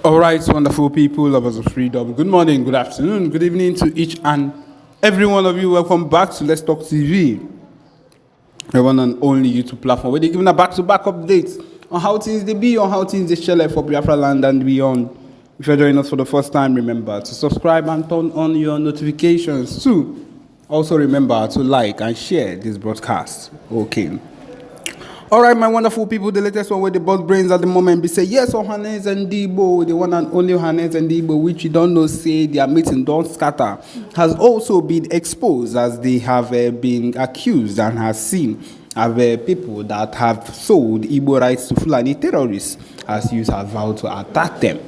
All right, wonderful people, lovers of freedom. Good morning, good afternoon, good evening to each and every one of you. Welcome back to Let's Talk TV, the one and only YouTube platform where they're giving a back-to-back updates on how things they be, on how things they share for Biafra land and beyond. If you're joining us for the first time, remember to subscribe and turn on your notifications too. Also remember to like and share this broadcast. Okay. All right, my wonderful people, the latest one with the boss brains at the moment be say, yes, Ohanes and Debo, the one and only Ohanes and Debo, which you don't know, say their meeting don't scatter, has also been exposed as they have been accused and has seen of people that have sold Igbo rights to Fulani terrorists as you have vowed to attack them.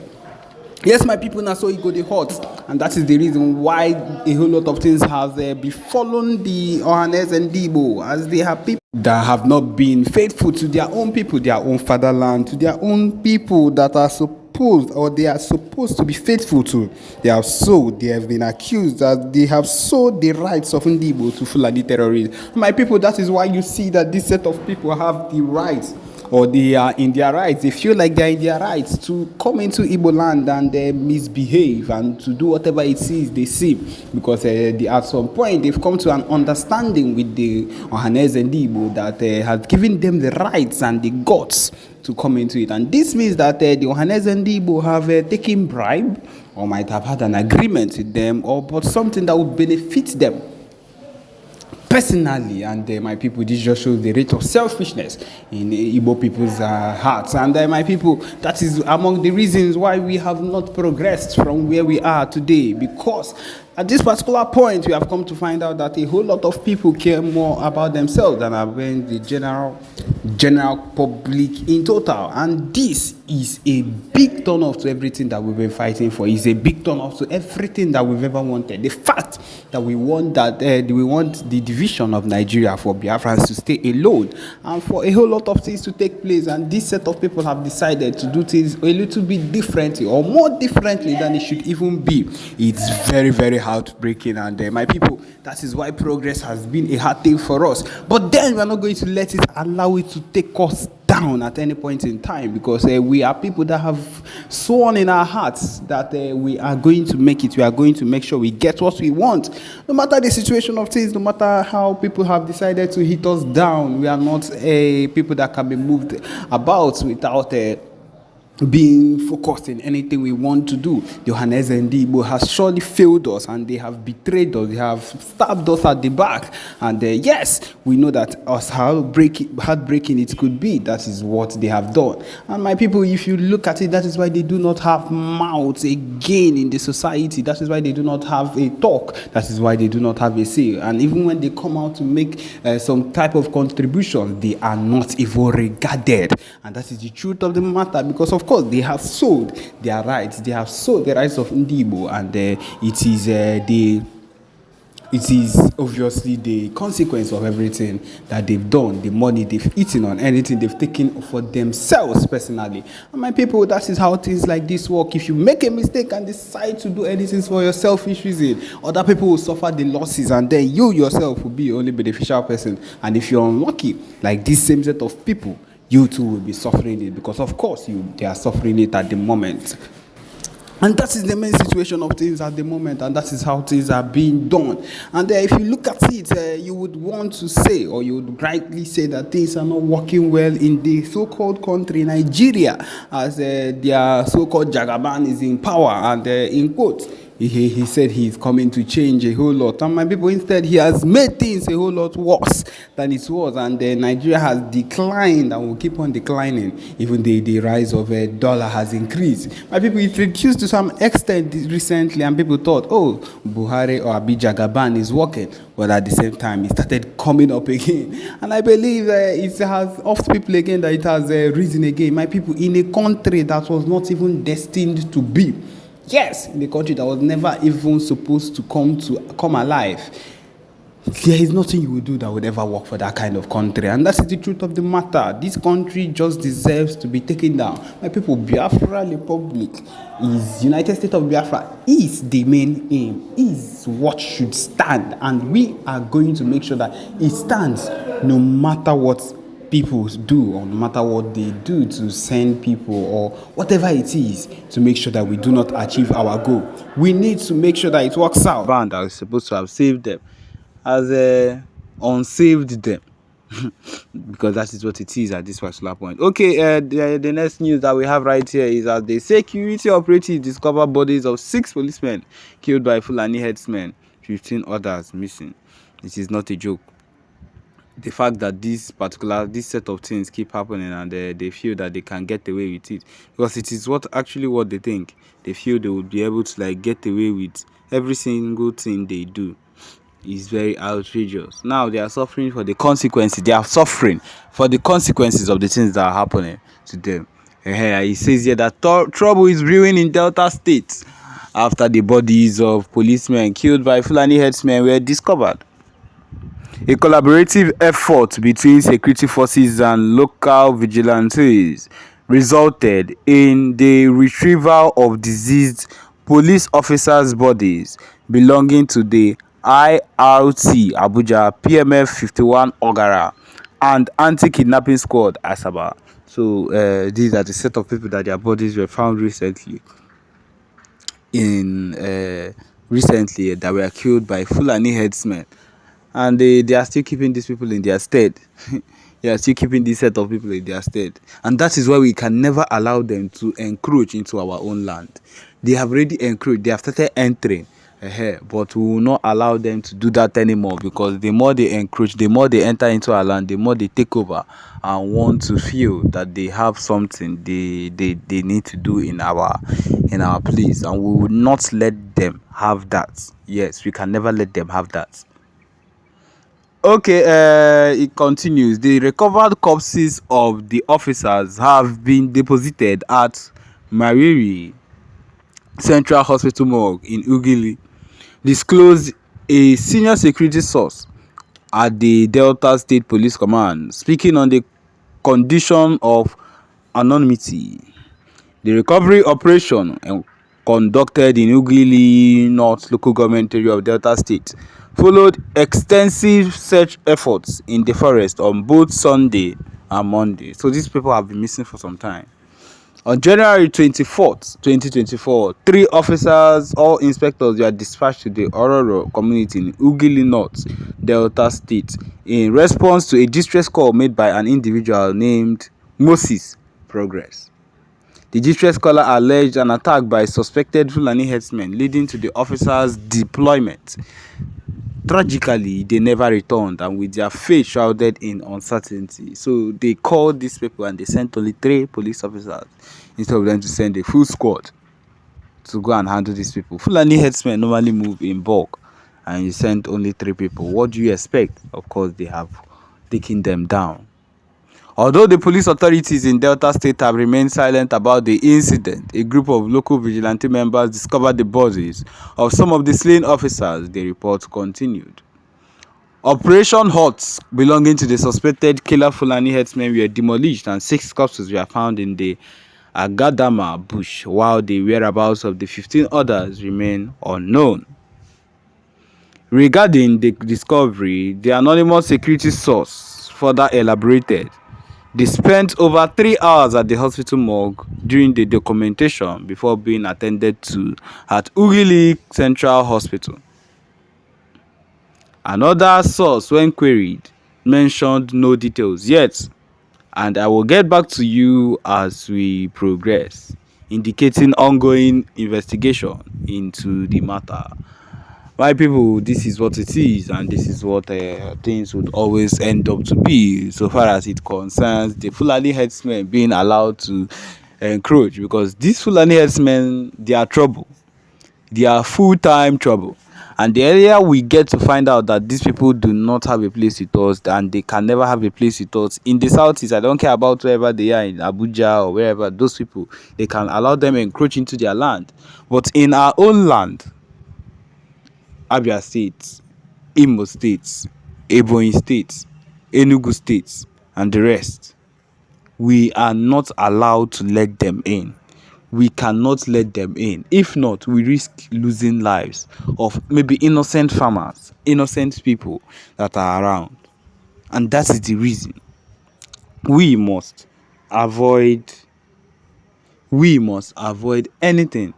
Yes, my people, now so it go the hot, and that is the reason why a whole lot of things have befallen the Ohanes and Debo, as they have people that have not been faithful to their own people, their own fatherland, to their own people that are supposed or they are supposed to be faithful to. They have been accused that they have sold the rights of Ndibo to Fulani terrorists. My people, that is why you see that this set of people have the rights, or they are in their rights, they feel like they're in their rights to come into Igbo land and misbehave and to do whatever it is they see, because at some point they've come to an understanding with the Ohanes and Igbo that has given them the rights and the guts to come into it. And this means that the Ohanes and Igbo have taken bribe or might have had an agreement with them, or but something that would benefit them personally. And my people, this just shows the rate of selfishness in Igbo people's hearts. And my people, that is among the reasons why we have not progressed from where we are today, because at this particular point we have come to find out that a whole lot of people care more about themselves than about the general public in total. And this is a big turn off to everything that we've been fighting for. It's a big turn off to everything that we've ever wanted. The fact that we want the division of Nigeria for Biafrans to stay alone and for a whole lot of things to take place, and this set of people have decided to do things a little bit differently or more differently than it should even be. It's very, very heartbreaking. And my people, that is why progress has been a hard thing for us. But then we're not going to let it allow it to take us down at any point in time, because we are people that have sworn in our hearts that we are going to make it. We are going to make sure we get what we want, no matter the situation of things, no matter how people have decided to hit us down. We are not people that can be moved about without being focused in anything we want to do. The Ohanes and Igbo has surely failed us, and they have betrayed us. They have stabbed us at the back. And yes, we know that as heartbreaking it could be, that is what they have done. And my people, if you look at it, that is why they do not have mouths again in the society. That is why they do not have a talk. That is why they do not have a say. And even when they come out to make some type of contribution, they are not even regarded. And that is the truth of the matter, because of course they have sold their rights. They have sold the rights of Ndibo, and it is obviously the consequence of everything that they've done, the money they've eaten on, anything they've taken for themselves personally. And my people, that is how things like this work. If you make a mistake and decide to do anything for your selfish reason, other people will suffer the losses, and then you yourself will be the only beneficial person. And if you're unlucky, like this same set of people, you too will be suffering it, because of course they are suffering it at the moment. And that is the main situation of things at the moment, and that is how things are being done. And if you look at it, you would want to say, or you would rightly say, that things are not working well in the so-called country Nigeria, as their so-called Jagaban is in power. And in quotes, he said he's coming to change a whole lot. And my people, instead, he has made things a whole lot worse than it was. And Nigeria has declined and will keep on declining. Even the rise of a dollar has increased. My people, it reduced to some extent recently, and people thought, oh, Buhari or Abi Jagaban is working. But at the same time, it started coming up again. And I believe it has offed people again, that it has risen again. My people, in a country that was not even destined to be. Yes, in the country that was never even supposed to come alive. There is nothing you will do that would ever work for that kind of country. And that's the truth of the matter. This country just deserves to be taken down. My people, Biafra Republic is United States of Biafra is the main aim, is what should stand. And we are going to make sure that it stands no matter what people do, or no matter what they do to send people or whatever it is, to make sure that we do not achieve our goal. We need to make sure that it works out. Band that is supposed to have saved them has unsaved them. Because that is what it is at this particular point. Okay, the next news that we have right here is that the security operatives discover bodies of 6 policemen killed by Fulani headsmen, 15 others missing. It is not a joke. The fact that this set of things keep happening, and they feel that they can get away with it, because it is what they think. They feel they will be able to like get away with every single thing they do. Is very outrageous. Now they are suffering for the consequences. They are suffering for the consequences of the things that are happening to them. He says here that trouble is brewing in Delta State after the bodies of policemen killed by Fulani headsmen were discovered. A collaborative effort between security forces and local vigilantes resulted in the retrieval of deceased police officers' bodies belonging to the IRT Abuja, PMF 51 Ogara, and Anti-Kidnapping Squad Asaba. So these are the set of people that their bodies were found recently that were killed by Fulani headsmen. And they are still keeping these people in their stead. They are still keeping this set of people in their stead. And that is why we can never allow them to encroach into our own land. They have already encroached. They have started entering. But we will not allow them to do that anymore, because the more they encroach, the more they enter into our land, the more they take over and want to feel that they have something they need to do in our place. And we will not let them have that. Yes, we can never let them have that. Okay, it continues. The recovered corpses of the officers have been deposited at Mariri Central Hospital morgue in Ugili, disclosed a senior security source at the Delta State Police Command, speaking on the condition of anonymity. The recovery operation conducted in Ugili North local government area of Delta State followed extensive search efforts in the forest on both Sunday and Monday. So these people have been missing for some time. On January 24th, 2024, 3 officers, all inspectors, were dispatched to the Ororo community in Ugili North, Delta State, in response to a distress call made by an individual named Moses Progress. The distress caller alleged an attack by suspected Fulani herdsmen, leading to the officers' deployment. Tragically, they never returned, and with their fate shrouded in uncertainty. So they called these people and they sent only 3 police officers instead of them to send a full squad to go and handle these people. Fulani herdsmen normally move in bulk, and you sent only 3 people. What do you expect? Of course, they have taken them down. Although the police authorities in Delta State have remained silent about the incident, a group of local vigilante members discovered the bodies of some of the slain officers. The report continued. Operation Huts belonging to the suspected killer Fulani herdsmen were demolished, and 6 corpses were found in the Agadama bush, while the whereabouts of the 15 others remain unknown. Regarding the discovery, the anonymous security source further elaborated. They spent over 3 hours at the hospital morgue during the documentation before being attended to at Ugili Central Hospital. Another source, when queried, mentioned no details yet, and I will get back to you as we progress, indicating ongoing investigation into the matter. My people, this is what it is, and this is what things would always end up to be, so far as it concerns the Fulani herdsmen being allowed to encroach, because these Fulani herdsmen, they are trouble. They are full-time trouble. And the earlier we get to find out that these people do not have a place with us, and they can never have a place with us in the southeast, I don't care about wherever they are, in Abuja or wherever, those people, they can allow them encroach into their land. But in our own land, Abia State, Imo State, Ebonyi State, Enugu State, and the rest, we are not allowed to let them in. We cannot let them in. If not, we risk losing lives of maybe innocent farmers, innocent people that are around. And that is the reason we must avoid we must avoid anything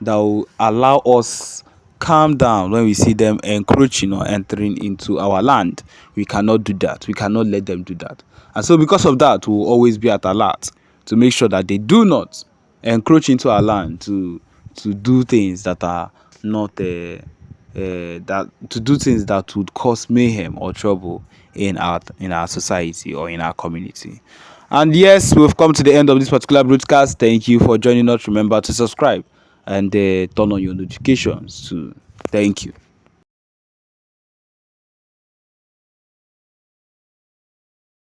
that will allow us calm down when we see them encroaching or entering into our land. We cannot do that. We cannot let them do that. And so because of that, we'll always be at alert to make sure that they do not encroach into our land to do things that are not that to do things that would cause mayhem or trouble in our society or in our community. And yes, we've come to the end of this particular broadcast. Thank you for joining us. Remember to subscribe and turn on your notifications too. Thank you.